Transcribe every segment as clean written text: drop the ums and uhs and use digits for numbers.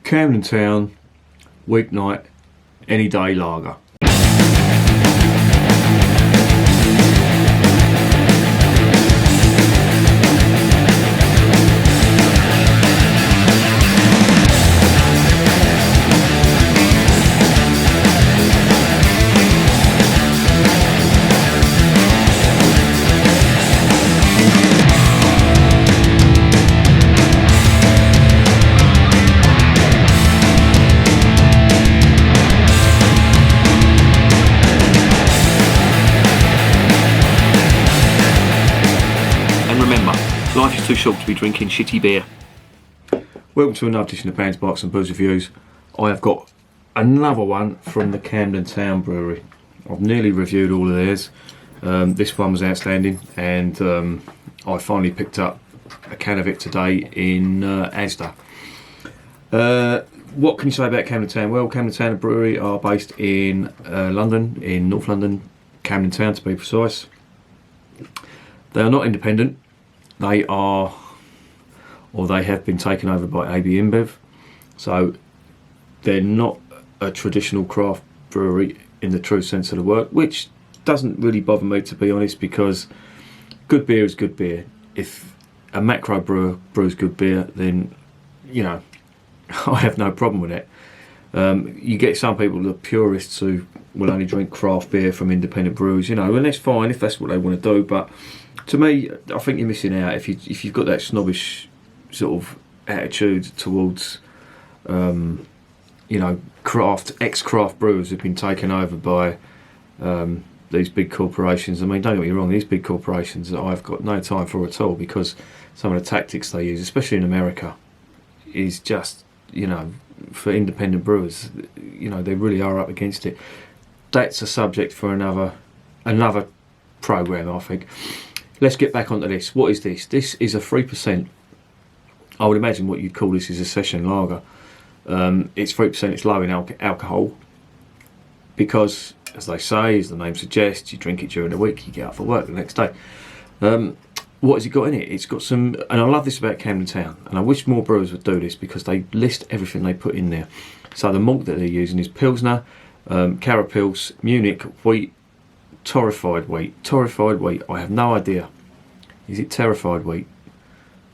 Camden Town, weeknight, any day lager. Life is too short to be drinking shitty beer. Welcome to another edition of Bands, Bikes and Booze Reviews. I have got another one from the Camden Town Brewery. I've nearly reviewed all of theirs. This one was outstanding, and I finally picked up a can of it today in Asda. What can you say about Camden Town? Well, Camden Town Brewery are based in London, in North London, Camden Town to be precise. They are not independent. They are, or they have been taken over by AB InBev, so they're not a traditional craft brewery in the true sense of the word, which doesn't really bother me, to be honest, because good beer is good beer. If a macro brewer brews good beer, then, you know, I have no problem with it. You get some people, the purists, who will only drink craft beer from independent breweries, you know, and that's fine if that's what they want to do, but to me, I think you're missing out if you've got that snobbish sort of attitude towards, you know, ex-craft brewers who've been taken over by these big corporations. I mean, don't get me wrong, these big corporations I've got no time for at all, because some of the tactics they use, especially in America, is just, you know, for independent brewers, you know, they really are up against it. That's a subject for another program, I think. Let's get back onto this. What is this? This is a 3%. I would imagine what you'd call this is a session lager. It's 3%, it's low in alcohol, because, as they say, as the name suggests, you drink it during the week, you get up for work the next day. What has it got in it? It's got some, and I love this about Camden Town, and I wish more brewers would do this, because they list everything they put in there. So the malt that they're using is Pilsner, Carapils, Munich, wheat, Torrefied wheat. Torrefied wheat. I have no idea. Is it terrified wheat?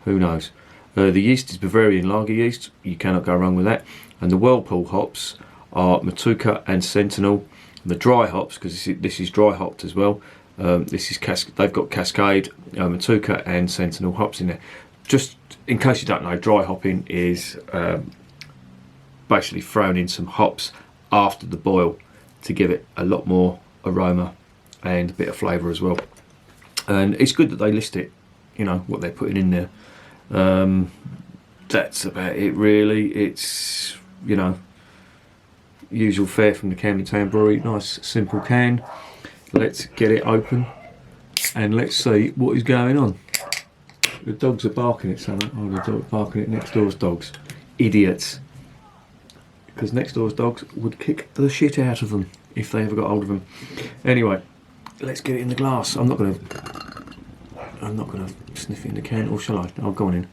Who knows? The yeast is Bavarian lager yeast. You cannot go wrong with that. And the Whirlpool hops are Matuka and Sentinel. And the dry hops, because this is dry hopped as well. This is they've got Cascade, Matuka and Sentinel hops in there. Just in case you don't know, dry hopping is basically throwing in some hops after the boil to give it a lot more aroma and a bit of flavour as well. And it's good that they list it, you know, what they're putting in there. That's about it really. It's, you know, usual fare from the Camden Town Brewery. Nice simple can. Let's get it open and let's see what is going on. The dogs are barking at something. Oh, the dog barking at next door's dogs. Idiots. Because next door's dogs would kick the shit out of them if they ever got hold of them. Anyway, let's get it in the glass. I'm not gonna sniff it in the can, or shall I? I'll go on in.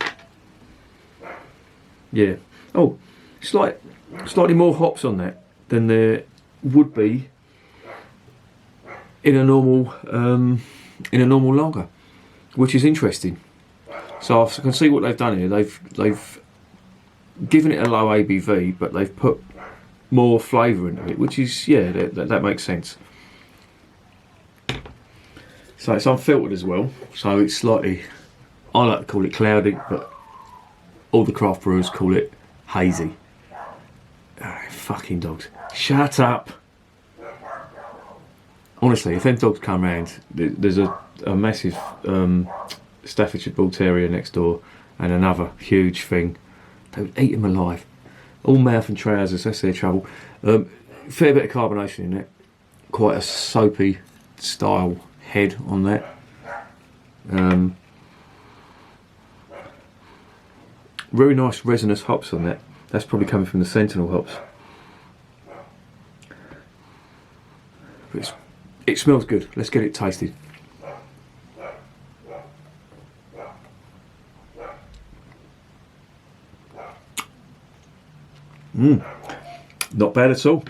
Yeah. Oh, slightly more hops on that than there would be in a normal lager, which is interesting. So I can see what they've done here. They've given it a low ABV, but they've put more flavour into it, which is, yeah, that makes sense. So it's unfiltered as well, so it's slightly, I like to call it cloudy, but all the craft brewers call it hazy. Oh, fucking dogs. Shut up! Honestly, if them dogs come round, there's a massive Staffordshire Bull Terrier next door and another huge thing. They would eat them alive. All mouth and trousers, that's their trouble. Fair bit of carbonation in it. Quite a soapy style head on that. Really nice resinous hops on that. That's probably coming from the Sentinel hops. But it smells good. Let's get it tasted. Not bad at all.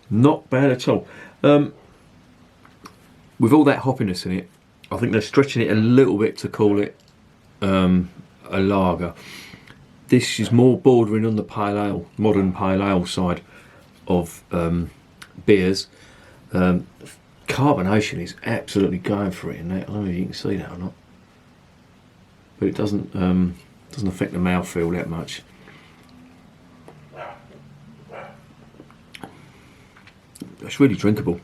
Not bad at all. With all that hoppiness in it, I think they're stretching it a little bit to call it a lager. This is more bordering on the pale ale, modern pale ale side of beers. Carbonation is absolutely going for it in that. I don't know if you can see that or not, but it doesn't affect the mouthfeel that much. It's really drinkable,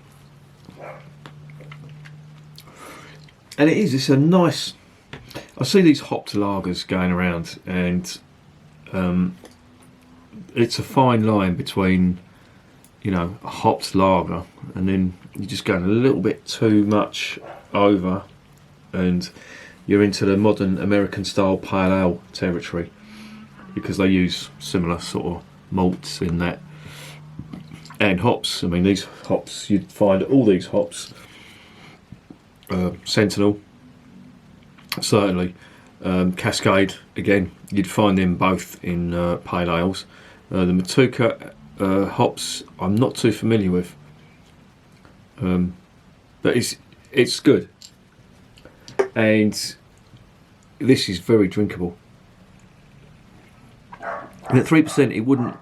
and it's a nice. I see these hopped lagers going around, and it's a fine line between, you know, a hopped lager and then you're just going a little bit too much over, and you're into the modern American style pale ale territory, because they use similar sort of malts in that, and hops. I mean, these hops, you'd find all these hops, Sentinel, certainly, Cascade, again, you'd find them both in pale ales. The Matuka hops, I'm not too familiar with, but it's good, and this is very drinkable. And at 3%, it wouldn't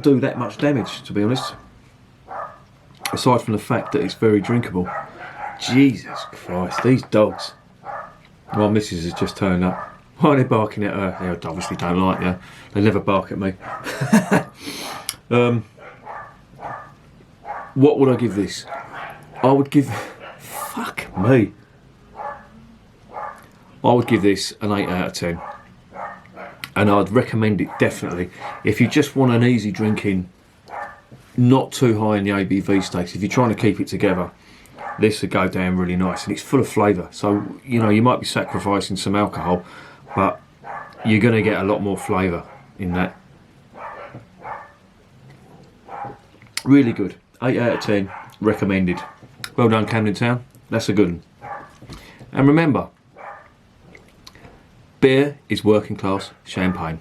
do that much damage, to be honest. Aside from the fact that it's very drinkable. Jesus Christ, these dogs. My missus has just turned up. Why are they barking at her? They obviously don't like you. They never bark at me. What would I give this? I would give... Fuck me. I would give this an 8 out of 10. And I'd recommend it definitely. If you just want an easy drinking, not too high in the ABV stakes, if you're trying to keep it together, this would go down really nice. And it's full of flavour. So, you know, you might be sacrificing some alcohol, but you're going to get a lot more flavour in that. Really good. 8 out of 10. Recommended. Well done, Camden Town. That's a good one. And remember, beer is working class champagne.